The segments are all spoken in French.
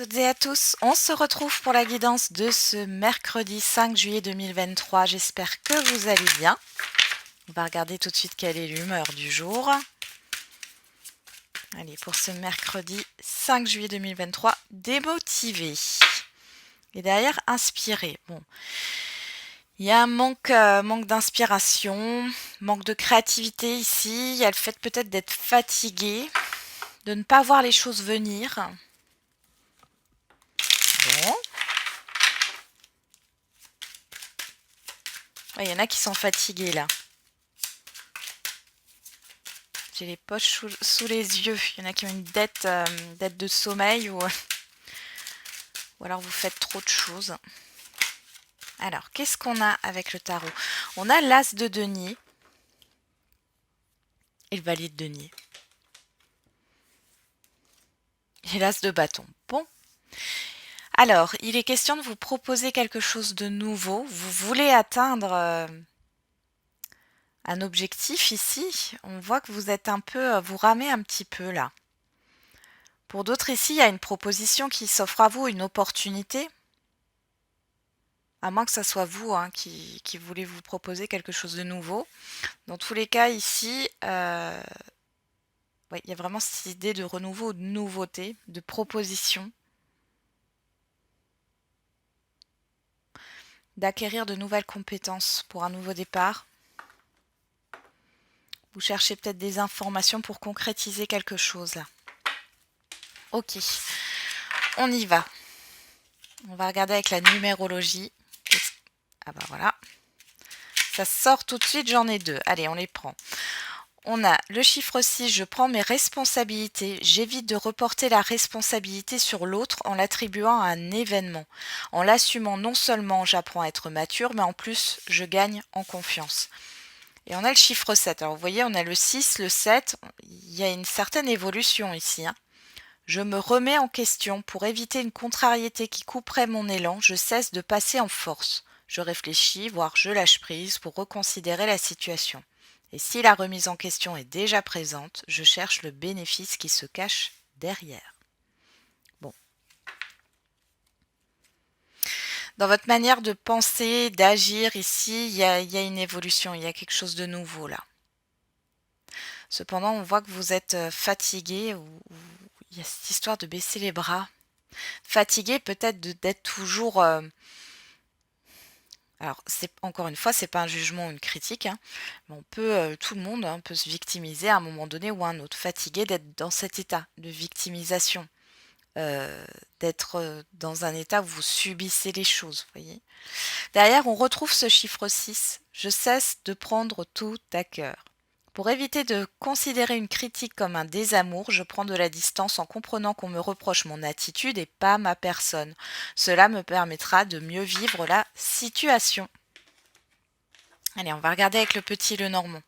toutes et à tous, on se retrouve pour la guidance de ce mercredi 5 juillet 2023. J'espère que vous allez bien. On va regarder tout de suite quelle est l'humeur du jour. Allez, pour ce mercredi 5 juillet 2023, démotivé. Et derrière, inspiré. Bon, il y a un manque d'inspiration, manque de créativité ici. Il y a le fait peut-être d'être fatigué, de ne pas voir les choses venir. Bon. Il y en a qui sont fatigués là. J'ai les poches sous les yeux. Il y en a qui ont une dette de sommeil ou alors vous faites trop de choses. Alors, qu'est-ce qu'on a avec le tarot? On a l'as de denier et le valet de denier. Et l'as de bâton. Bon. Alors, il est question de vous proposer quelque chose de nouveau. Vous voulez atteindre un objectif ici. On voit que vous êtes un peu, vous ramez un petit peu là. Pour d'autres ici, il y a une proposition qui s'offre à vous, une opportunité. À moins que ça soit vous qui voulez vous proposer quelque chose de nouveau. Dans tous les cas, ici, il y a vraiment cette idée de renouveau, de nouveauté, de proposition. D'acquérir de nouvelles compétences pour un nouveau départ. Vous cherchez peut-être des informations pour concrétiser quelque chose là. Ok, on y va. On va regarder avec la numérologie. Ah bah voilà. Ça sort tout de suite, j'en ai deux. Allez, on les prend. On a le chiffre 6, je prends mes responsabilités. J'évite de reporter la responsabilité sur l'autre en l'attribuant à un événement. En l'assumant, non seulement j'apprends à être mature, mais en plus je gagne en confiance. Et on a le chiffre 7. Alors vous voyez, on a le 6, le 7. Il y a une certaine évolution ici. Je me remets en question pour éviter une contrariété qui couperait mon élan. Je cesse de passer en force. Je réfléchis, voire je lâche prise pour reconsidérer la situation. Et si la remise en question est déjà présente, je cherche le bénéfice qui se cache derrière. Bon. Dans votre manière de penser, d'agir ici, il y a une évolution, il y a quelque chose de nouveau là. Cependant, on voit que vous êtes fatigué, ou il y a cette histoire de baisser les bras. Fatigué peut-être d'être toujours... alors, encore une fois, c'est pas un jugement ou une critique, mais on peut, tout le monde peut se victimiser à un moment donné ou à un autre. Fatigué d'être dans cet état de victimisation, d'être dans un état où vous subissez les choses, voyez. Derrière, on retrouve ce chiffre 6. Je cesse de prendre tout à cœur. Pour éviter de considérer une critique comme un désamour, je prends de la distance en comprenant qu'on me reproche mon attitude et pas ma personne. Cela me permettra de mieux vivre la situation. Allez, on va regarder avec le petit Lenormand.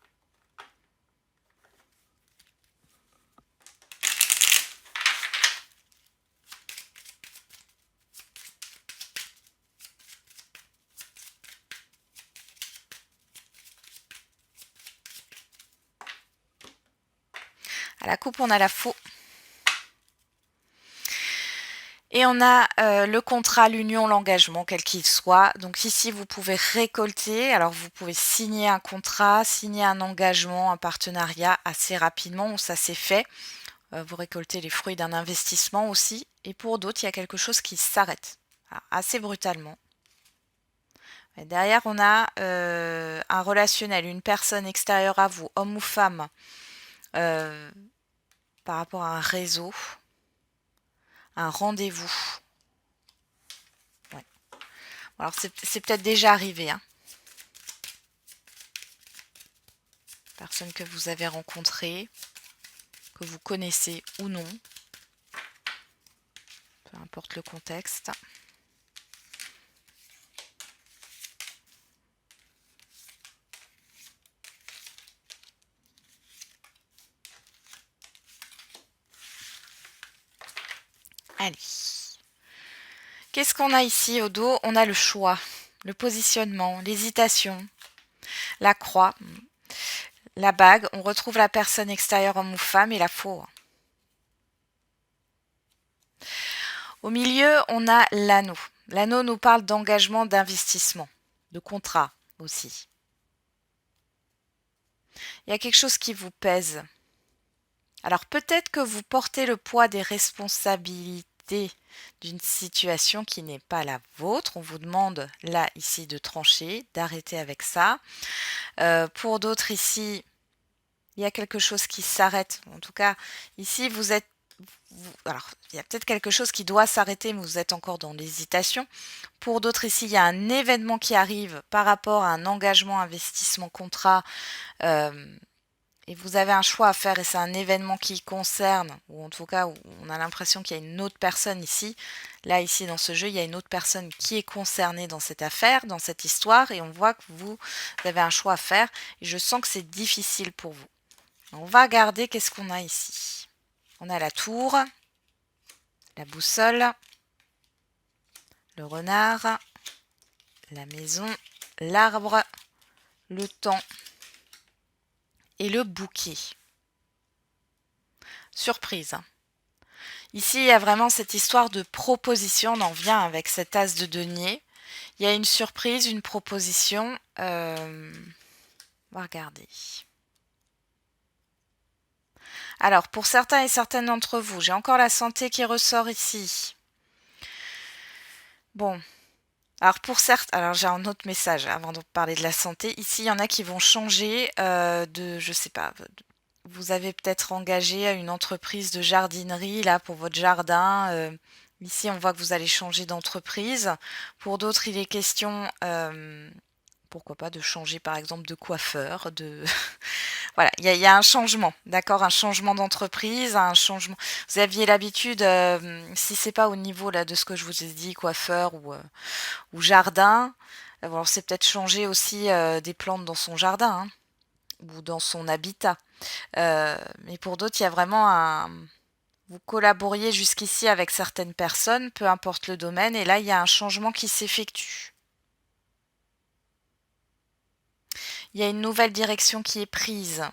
À la coupe, on a la faux. Et on a le contrat, l'union, l'engagement, quel qu'il soit. Donc ici, vous pouvez récolter. Alors, vous pouvez signer un contrat, signer un engagement, un partenariat assez rapidement. Ça, c'est fait. Vous récoltez les fruits d'un investissement aussi. Et pour d'autres, il y a quelque chose qui s'arrête assez brutalement. Et derrière, on a un relationnel, une personne extérieure à vous, homme ou femme, par rapport à un réseau, un rendez-vous. Ouais. Alors, c'est peut-être déjà arrivé. Personne que vous avez rencontrée, que vous connaissez ou non. Peu importe le contexte. Allez. Qu'est-ce qu'on a ici au dos? On a le choix, le positionnement, l'hésitation, la croix, la bague. On retrouve la personne extérieure, homme ou femme, et la faux. Au milieu, on a l'anneau. L'anneau nous parle d'engagement, d'investissement, de contrat aussi. Il y a quelque chose qui vous pèse. Alors peut-être que vous portez le poids des responsabilités d'une situation qui n'est pas la vôtre. On vous demande là, ici, de trancher, d'arrêter avec ça. Pour d'autres ici, il y a quelque chose qui s'arrête. En tout cas, ici, alors, il y a peut-être quelque chose qui doit s'arrêter, mais vous êtes encore dans l'hésitation. Pour d'autres ici, il y a un événement qui arrive par rapport à un engagement, investissement, contrat. Et vous avez un choix à faire et c'est un événement qui concerne, ou en tout cas où on a l'impression qu'il y a une autre personne ici. Là, ici, dans ce jeu, il y a une autre personne qui est concernée dans cette affaire, dans cette histoire, et on voit que vous avez un choix à faire. Et je sens que c'est difficile pour vous. On va regarder qu'est-ce qu'on a ici. On a la tour, la boussole, le renard, la maison, l'arbre, le temps et le bouquet. Surprise. Ici, il y a vraiment cette histoire de proposition. On en vient avec cet as de denier. Il y a une surprise, une proposition. On va regarder. Alors, pour certains et certaines d'entre vous, j'ai encore la santé qui ressort ici. Bon. Alors, pour certains, alors j'ai un autre message avant de parler de la santé. Ici, il y en a qui vont changer je sais pas, vous avez peut-être engagé à une entreprise de jardinerie là pour votre jardin. Ici, on voit que vous allez changer d'entreprise. Pour d'autres, il est question, pourquoi pas, de changer par exemple de coiffeur. Voilà, il y a un changement, d'accord, un changement d'entreprise, un changement. Vous aviez l'habitude, si c'est pas au niveau là de ce que je vous ai dit, coiffeur ou jardin, alors c'est peut-être changer aussi des plantes dans son jardin hein, ou dans son habitat. Mais pour d'autres, il y a vraiment vous collaboriez jusqu'ici avec certaines personnes, peu importe le domaine, et là, il y a un changement qui s'effectue. Il y a une nouvelle direction qui est prise.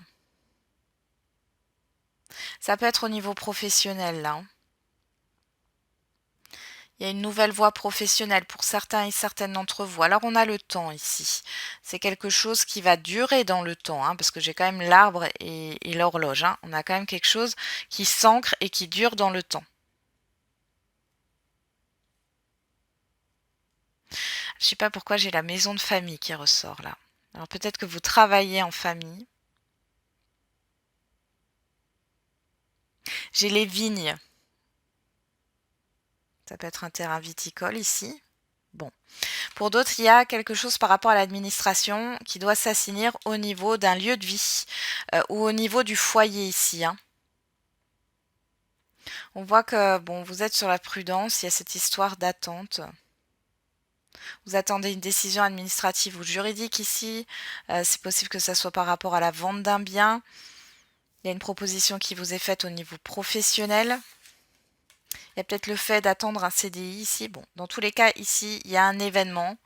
Ça peut être au niveau professionnel, là. Il y a une nouvelle voie professionnelle pour certains et certaines d'entre vous. Alors, on a le temps ici. C'est quelque chose qui va durer dans le temps, hein, parce que j'ai quand même l'arbre et l'horloge. Hein. On a quand même quelque chose qui s'ancre et qui dure dans le temps. Je sais pas pourquoi j'ai la maison de famille qui ressort là. Alors peut-être que vous travaillez en famille. J'ai les vignes. Ça peut être un terrain viticole ici. Bon. Pour d'autres, il y a quelque chose par rapport à l'administration qui doit s'assigner au niveau d'un lieu de vie ou au niveau du foyer ici. Hein. On voit que bon, vous êtes sur la prudence, il y a cette histoire d'attente. Vous attendez une décision administrative ou juridique ici. C'est possible que ça soit par rapport à la vente d'un bien. Il y a une proposition qui vous est faite au niveau professionnel. Il y a peut-être le fait d'attendre un CDI ici. Bon, dans tous les cas, ici, il y a un événement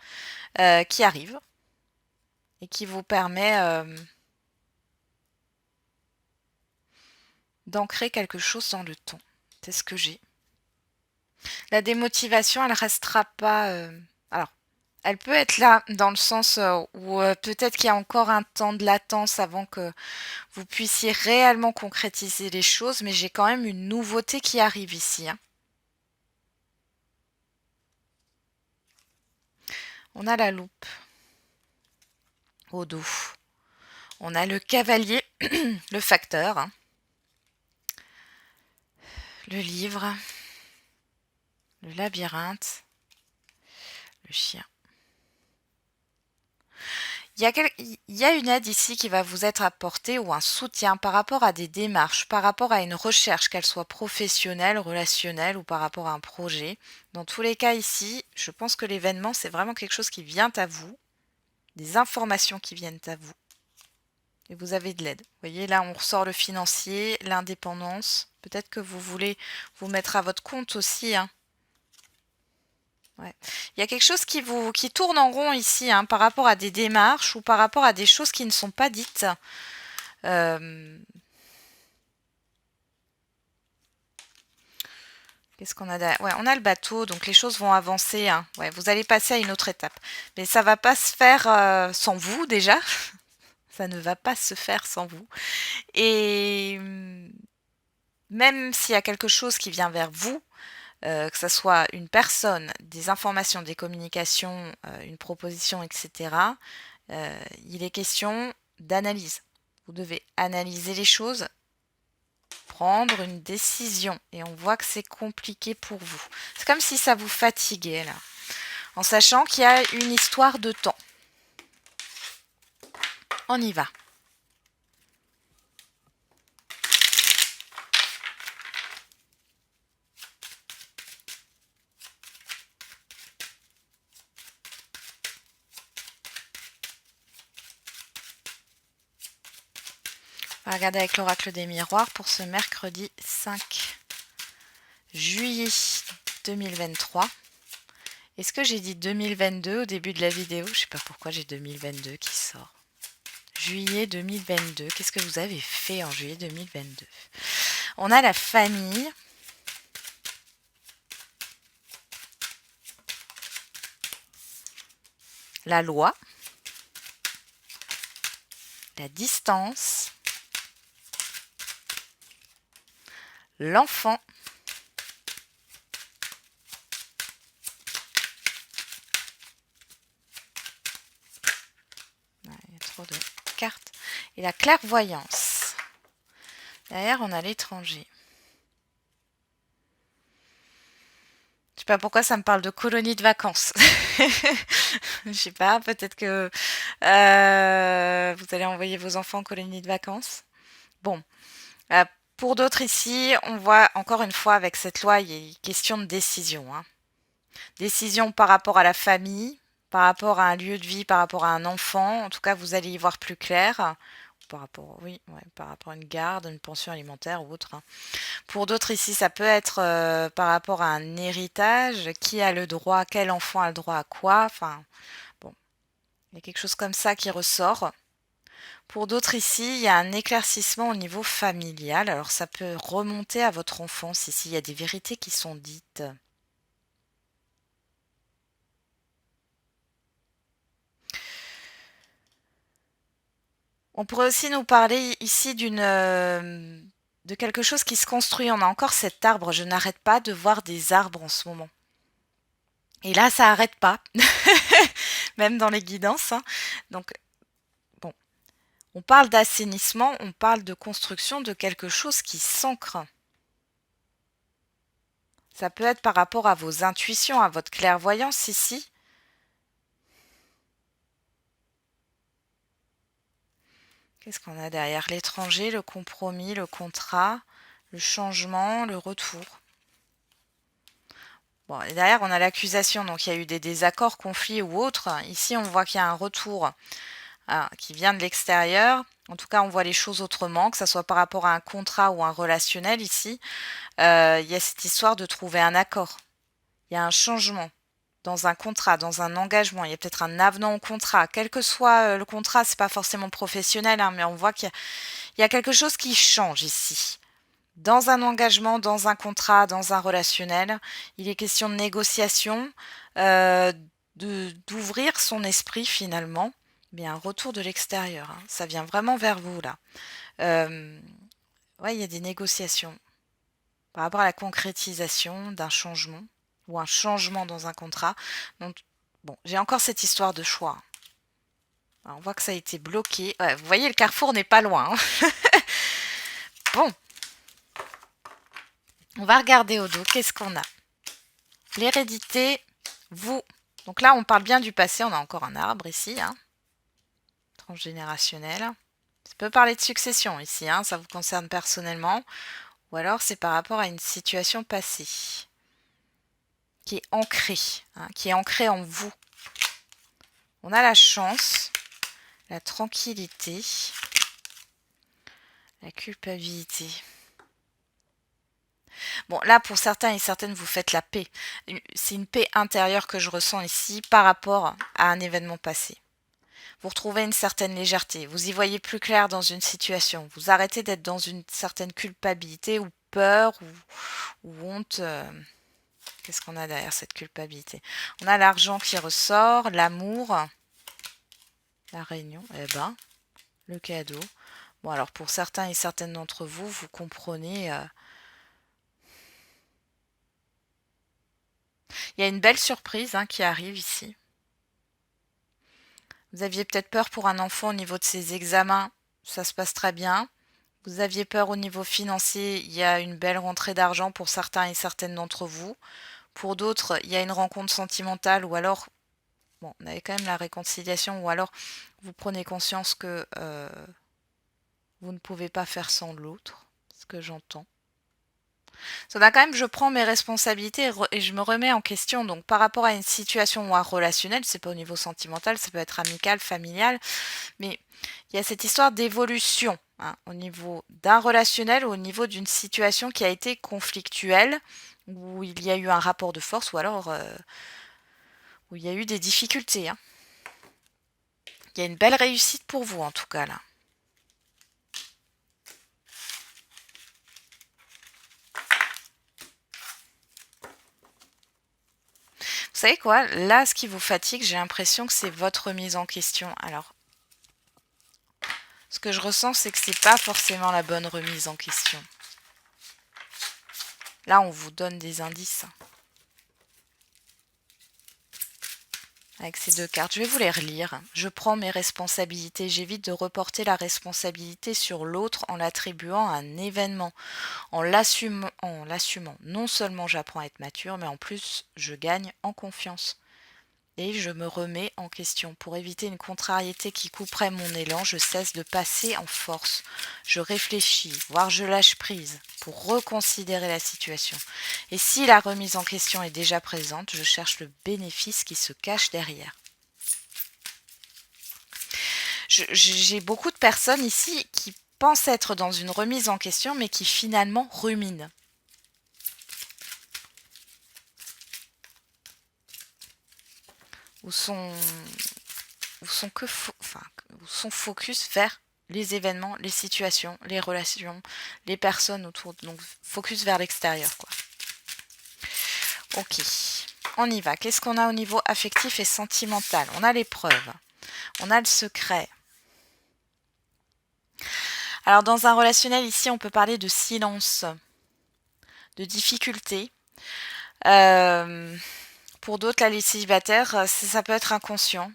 qui arrive et qui vous permet d'ancrer quelque chose dans le temps. C'est ce que j'ai. La démotivation, elle restera pas... Alors, elle peut être là dans le sens où peut-être qu'il y a encore un temps de latence avant que vous puissiez réellement concrétiser les choses, mais j'ai quand même une nouveauté qui arrive ici. Hein. On a la loupe au dos. On a le cavalier, le facteur, hein. Le livre, le labyrinthe, le chien. Il y a une aide ici qui va vous être apportée ou un soutien par rapport à des démarches, par rapport à une recherche, qu'elle soit professionnelle, relationnelle ou par rapport à un projet. Dans tous les cas ici, je pense que l'événement, c'est vraiment quelque chose qui vient à vous, des informations qui viennent à vous. Et vous avez de l'aide. Vous voyez, là, on ressort le financier, l'indépendance. Peut-être que vous voulez vous mettre à votre compte aussi, hein. Ouais. Il y a quelque chose qui tourne en rond ici hein, par rapport à des démarches ou par rapport à des choses qui ne sont pas dites. Qu'est-ce Qu'est-ce qu'on a derrière? Ouais, on a le bateau, donc les choses vont avancer, hein. Ouais, vous allez passer à une autre étape. Mais ça va pas se faire sans vous déjà. Ça ne va pas se faire sans vous. Et même s'il y a quelque chose qui vient vers vous, que ça soit une personne, des informations, des communications, une proposition, etc., il est question d'analyse. Vous devez analyser les choses, prendre une décision. Et on voit que c'est compliqué pour vous. C'est comme si ça vous fatiguait, là. En sachant qu'il y a une histoire de temps. On y va. On va regarder avec l'oracle des miroirs pour ce mercredi 5 juillet 2023. Est-ce que j'ai dit 2022 au début de la vidéo? Je sais pas pourquoi j'ai 2022 qui sort. Juillet 2022. Qu'est-ce que vous avez fait en juillet 2022? On a la famille. La loi. La distance. L'enfant. Il y a trop de cartes. Et la clairvoyance. Derrière, on a l'étranger. Je sais pas pourquoi ça me parle de colonie de vacances. Je sais pas, peut-être que vous allez envoyer vos enfants en colonie de vacances. Bon. Pour d'autres ici, on voit encore une fois avec cette loi, il y a une question de décision. Hein. Décision par rapport à la famille, par rapport à un lieu de vie, par rapport à un enfant. En tout cas, vous allez y voir plus clair. Par rapport, oui, ouais, par rapport à une garde, une pension alimentaire ou autre. Hein. Pour d'autres ici, ça peut être par rapport à un héritage. Qui a le droit, quel enfant a le droit à quoi. Enfin, bon, il y a quelque chose comme ça qui ressort. Pour d'autres ici, il y a un éclaircissement au niveau familial. Alors ça peut remonter à votre enfance ici. Il y a des vérités qui sont dites. On pourrait aussi nous parler ici de quelque chose qui se construit. On a encore cet arbre. Je n'arrête pas de voir des arbres en ce moment. Et là, ça n'arrête pas. Même dans les guidances. Hein. Donc, bon. On parle d'assainissement, on parle de construction de quelque chose qui s'ancre. Ça peut être par rapport à vos intuitions, à votre clairvoyance ici. Qu'est-ce qu'on a derrière? L'étranger, le compromis, le contrat, le changement, le retour. Bon, et derrière, on a l'accusation. Donc, il y a eu des désaccords, conflits ou autres. Ici, on voit qu'il y a un retour qui vient de l'extérieur. En tout cas, on voit les choses autrement, que ce soit par rapport à un contrat ou un relationnel ici. Il y a cette histoire de trouver un accord. Il y a un changement dans un contrat, dans un engagement. Il y a peut-être un avenant au contrat. Quel que soit le contrat, c'est pas forcément professionnel, hein, mais on voit qu'il y a quelque chose qui change ici. Dans un engagement, dans un contrat, dans un relationnel, il est question de négociation, d'ouvrir son esprit finalement. Mais un retour de l'extérieur, hein, ça vient vraiment vers vous là. Ouais, il y a des négociations par rapport à la concrétisation d'un changement ou un changement dans un contrat. Donc, bon, j'ai encore cette histoire de choix. Alors, on voit que ça a été bloqué. Ouais, vous voyez, le carrefour n'est pas loin. Hein. Bon. On va regarder au dos. Qu'est-ce qu'on a? L'hérédité, vous. Donc là, on parle bien du passé. On a encore un arbre ici. Hein. Transgénérationnel. Ça peut parler de succession ici. Hein. Ça vous concerne personnellement. Ou alors, c'est par rapport à une situation passée. Qui est ancrée. Hein, qui est ancrée en vous. On a la chance. La tranquillité. La culpabilité. Bon, là, pour certains et certaines, vous faites la paix. C'est une paix intérieure que je ressens ici par rapport à un événement passé. Vous retrouvez une certaine légèreté. Vous y voyez plus clair dans une situation. Vous arrêtez d'être dans une certaine culpabilité ou peur ou honte. Qu'est-ce qu'on a derrière cette culpabilité? On a l'argent qui ressort, l'amour, la réunion, eh ben, le cadeau. Bon, alors pour certains et certaines d'entre vous, vous comprenez. Il y a une belle surprise qui arrive ici. Vous aviez peut-être peur pour un enfant au niveau de ses examens, ça se passe très bien. Vous aviez peur au niveau financier, il y a une belle rentrée d'argent pour certains et certaines d'entre vous. Pour d'autres, il y a une rencontre sentimentale ou alors, bon, on avait quand même la réconciliation ou alors vous prenez conscience que vous ne pouvez pas faire sans l'autre, ce que j'entends. Ça va quand même, je prends mes responsabilités et je me remets en question. Donc par rapport à une situation ou un relationnel, c'est pas au niveau sentimental, ça peut être amical, familial, mais il y a cette histoire d'évolution au niveau d'un relationnel ou au niveau d'une situation qui a été conflictuelle, où il y a eu un rapport de force ou alors où il y a eu des difficultés. Il y a une belle réussite pour vous en tout cas là. Vous savez quoi? Là, ce qui vous fatigue, j'ai l'impression que c'est votre remise en question. Alors, ce que je ressens, c'est que c'est pas forcément la bonne remise en question. Là, on vous donne des indices. Avec ces deux cartes, je vais vous les relire. Je prends mes responsabilités, j'évite de reporter la responsabilité sur l'autre en l'attribuant à un événement. En l'assumant, non seulement j'apprends à être mature, mais en plus, je gagne en confiance. Et je me remets en question. Pour éviter une contrariété qui couperait mon élan, je cesse de passer en force. Je réfléchis, voire je lâche prise pour reconsidérer la situation. Et si la remise en question est déjà présente, je cherche le bénéfice qui se cache derrière. J'ai beaucoup de personnes ici qui pensent être dans une remise en question, mais qui finalement ruminent. Ou sont focus vers les événements, les situations, les relations, les personnes autour. Donc focus vers l'extérieur, quoi. Ok, on y va. Qu'est-ce qu'on a au niveau affectif et sentimental? On a l'épreuve, on a le secret. Alors dans un relationnel ici, on peut parler de silence, de difficulté. Pour d'autres, là, les célibataires, ça peut être inconscient.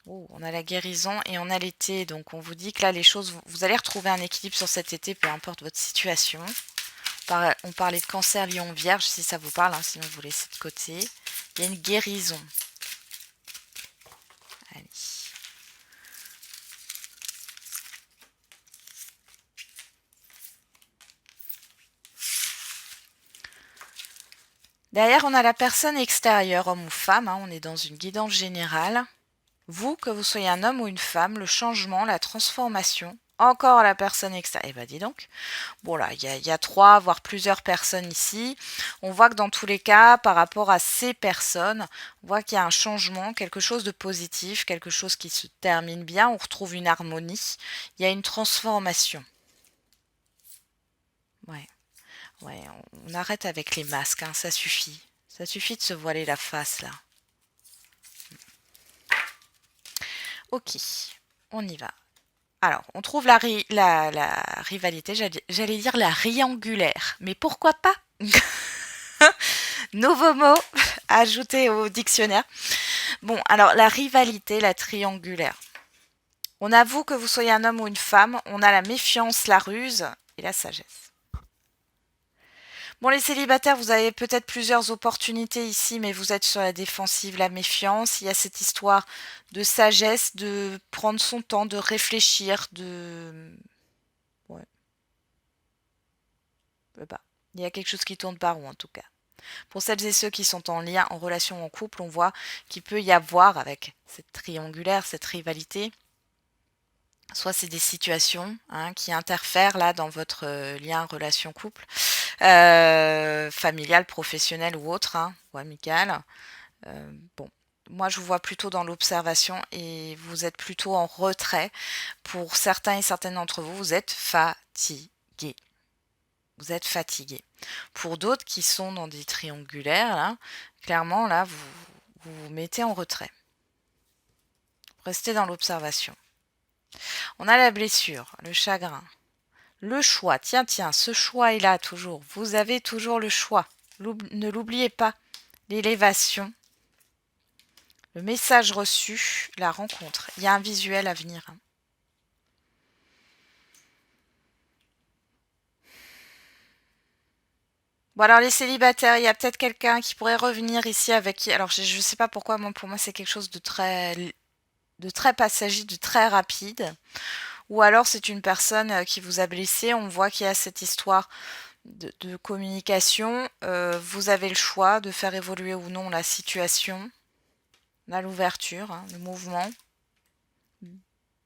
Oh, on a la guérison et on a l'été, donc on vous dit que là les choses, vous allez retrouver un équilibre sur cet été, peu importe votre situation. On parlait de cancer, lion, vierge, si ça vous parle, sinon vous laissez de côté. Il y a une guérison. Allez. Derrière, on a la personne extérieure, homme ou femme, on est dans une guidance générale. Vous, que vous soyez un homme ou une femme, le changement, la transformation, encore la personne extérieure. Eh ben dis donc. Bon là, il y a 3, voire plusieurs personnes ici. On voit que dans tous les cas, par rapport à ces personnes, on voit qu'il y a un changement, quelque chose de positif, quelque chose qui se termine bien, on retrouve une harmonie. Il y a une transformation. Ouais, on arrête avec les masques, ça suffit. Ça suffit de se voiler la face là. Ok, on y va. Alors, on trouve la rivalité, j'allais dire la riangulaire, mais pourquoi pas? Nouveau mot ajouté au dictionnaire. Bon, alors la rivalité, la triangulaire. On avoue que vous soyez un homme ou une femme, on a la méfiance, la ruse et la sagesse. Bon, les célibataires, vous avez peut-être plusieurs opportunités ici, mais vous êtes sur la défensive, la méfiance. Il y a cette histoire de sagesse, de prendre son temps, de réfléchir, de... Ouais. Il y a quelque chose qui tourne par rond, en tout cas. Pour celles et ceux qui sont en lien, en relation, en couple, on voit qu'il peut y avoir, avec cette triangulaire, cette rivalité, soit c'est des situations qui interfèrent là dans votre lien, relation, couple, familial, professionnel ou autre, ou amical. Bon, moi je vous vois plutôt dans l'observation et vous êtes plutôt en retrait. Pour certains et certaines d'entre vous, vous êtes fatigués. Vous êtes fatigué. Pour d'autres qui sont dans des triangulaires, là, clairement, là, vous mettez en retrait. Restez dans l'observation. On a la blessure, le chagrin, le choix. Tiens, ce choix est là toujours. Vous avez toujours le choix. Ne l'oubliez pas. L'élévation, le message reçu, la rencontre. Il y a un visuel à venir. Bon, alors les célibataires, il y a peut-être quelqu'un qui pourrait revenir ici avec qui. Alors, je ne sais pas pourquoi, pour moi, c'est quelque chose de très passager, de très rapide. Ou alors, c'est une personne qui vous a blessé. On voit qu'il y a cette histoire de communication. Vous avez le choix de faire évoluer ou non la situation. On a l'ouverture, le mouvement.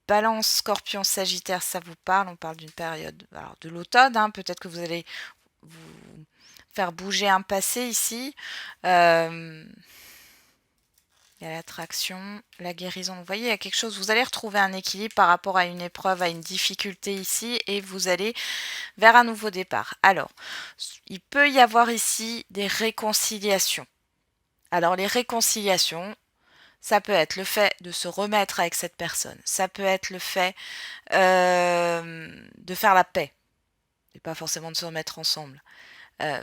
Balance, Scorpion, Sagittaire, ça vous parle. On parle d'une période de l'automne. Peut-être que vous allez vous faire bouger un passé ici. Il y a l'attraction, la guérison. Vous voyez, il y a quelque chose. Vous allez retrouver un équilibre par rapport à une épreuve, à une difficulté ici, et vous allez vers un nouveau départ. Alors, il peut y avoir ici des réconciliations. Alors, les réconciliations, ça peut être le fait de se remettre avec cette personne. Ça peut être le fait de faire la paix. Et pas forcément de se remettre ensemble.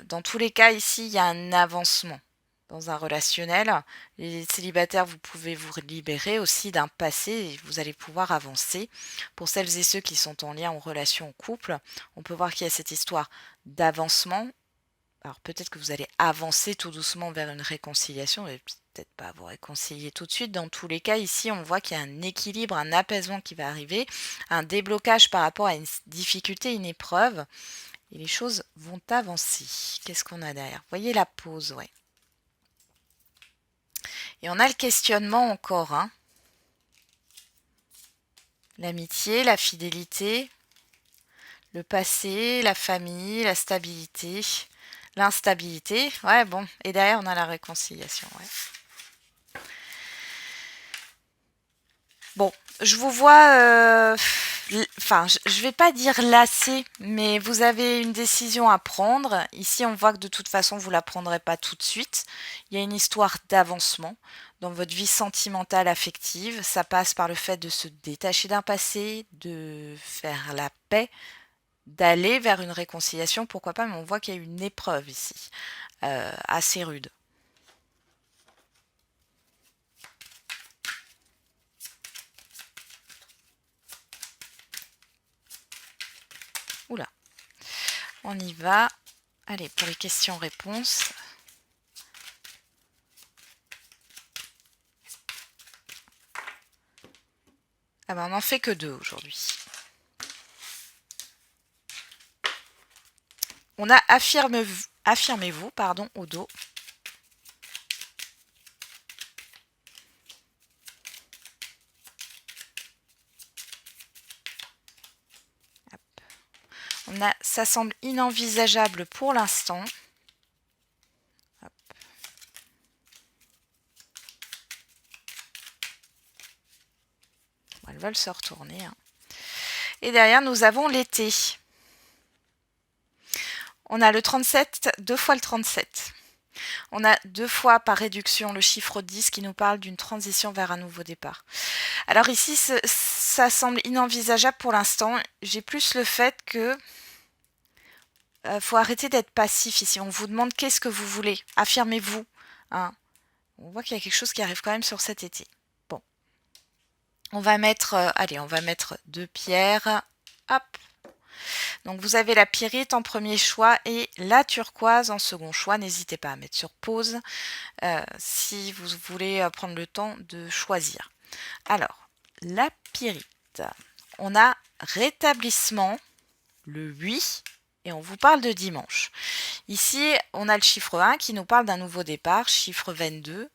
Dans tous les cas, ici, il y a un avancement dans un relationnel. Les célibataires, vous pouvez vous libérer aussi d'un passé et vous allez pouvoir avancer. Pour celles et ceux qui sont en lien, en relation, en couple, on peut voir qu'il y a cette histoire d'avancement. Alors peut-être que vous allez avancer tout doucement vers une réconciliation, et peut-être pas vous réconcilier tout de suite. Dans tous les cas, ici, on voit qu'il y a un équilibre, un apaisement qui va arriver, un déblocage par rapport à une difficulté, une épreuve. Et les choses vont avancer. Qu'est-ce qu'on a derrière? Vous voyez la pause, ouais. Et on a le questionnement encore. L'amitié, la fidélité, le passé, la famille, la stabilité, l'instabilité. Ouais, bon. Et derrière, on a la réconciliation, ouais. Bon, je vous vois... Enfin, je vais pas dire lassé, mais vous avez une décision à prendre. Ici, on voit que de toute façon, vous la prendrez pas tout de suite. Il y a une histoire d'avancement dans votre vie sentimentale, affective. Ça passe par le fait de se détacher d'un passé, de faire la paix, d'aller vers une réconciliation, pourquoi pas, mais on voit qu'il y a une épreuve ici, assez rude. Oula, on y va. Allez, pour les questions-réponses. Ah ben, on n'en fait que 2 aujourd'hui. On a affirmez-vous, au dos. Hop. On a ça semble inenvisageable pour l'instant. Elles veulent se retourner. Et derrière, nous avons l'été. On a le 37, 2 fois le 37. On a 2 fois par réduction le chiffre 10 qui nous parle d'une transition vers un nouveau départ. Alors ici, ça semble inenvisageable pour l'instant. J'ai plus le fait que faut arrêter d'être passif ici. On vous demande qu'est-ce que vous voulez. Affirmez-vous. On voit qu'il y a quelque chose qui arrive quand même sur cet été. Bon. On va mettre, on va mettre 2 pierres. Hop. Donc vous avez la pyrite en premier choix et la turquoise en second choix. N'hésitez pas à mettre sur pause si vous voulez prendre le temps de choisir. Alors, la pyrite. On a rétablissement, le 8, et on vous parle de dimanche. Ici, on a le chiffre 1 qui nous parle d'un nouveau départ, chiffre 22,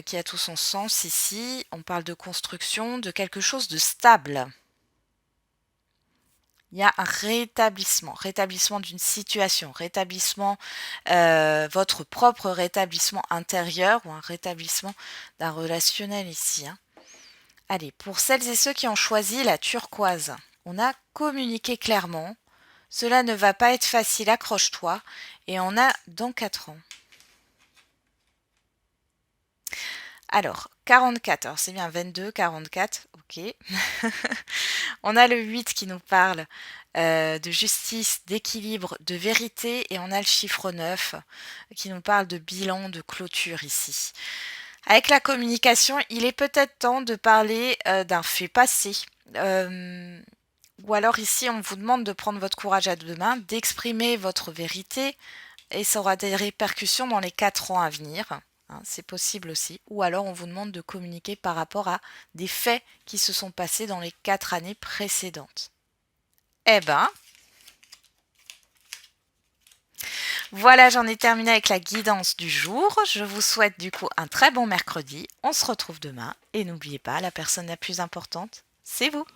qui a tout son sens ici. On parle de construction, de quelque chose de stable. Il y a un rétablissement d'une situation, votre propre rétablissement intérieur ou un rétablissement d'un relationnel ici. Allez, pour celles et ceux qui ont choisi la turquoise, on a communiqué clairement, Cela ne va pas être facile, accroche-toi. Et on a dans 4 ans. Alors, 44, alors c'est bien 22, 44, ok. On a le 8 qui nous parle de justice, d'équilibre, de vérité, et on a le chiffre 9 qui nous parle de bilan, de clôture ici. Avec la communication, il est peut-être temps de parler d'un fait passé. Ou alors ici, on vous demande de prendre votre courage à deux mains, d'exprimer votre vérité, et ça aura des répercussions dans les 4 ans à venir. Hein, c'est possible aussi. Ou alors on vous demande de communiquer par rapport à des faits qui se sont passés dans les 4 années précédentes. Eh ben, voilà, j'en ai terminé avec la guidance du jour. Je vous souhaite du coup un très bon mercredi. On se retrouve demain. Et n'oubliez pas, la personne la plus importante, c'est vous.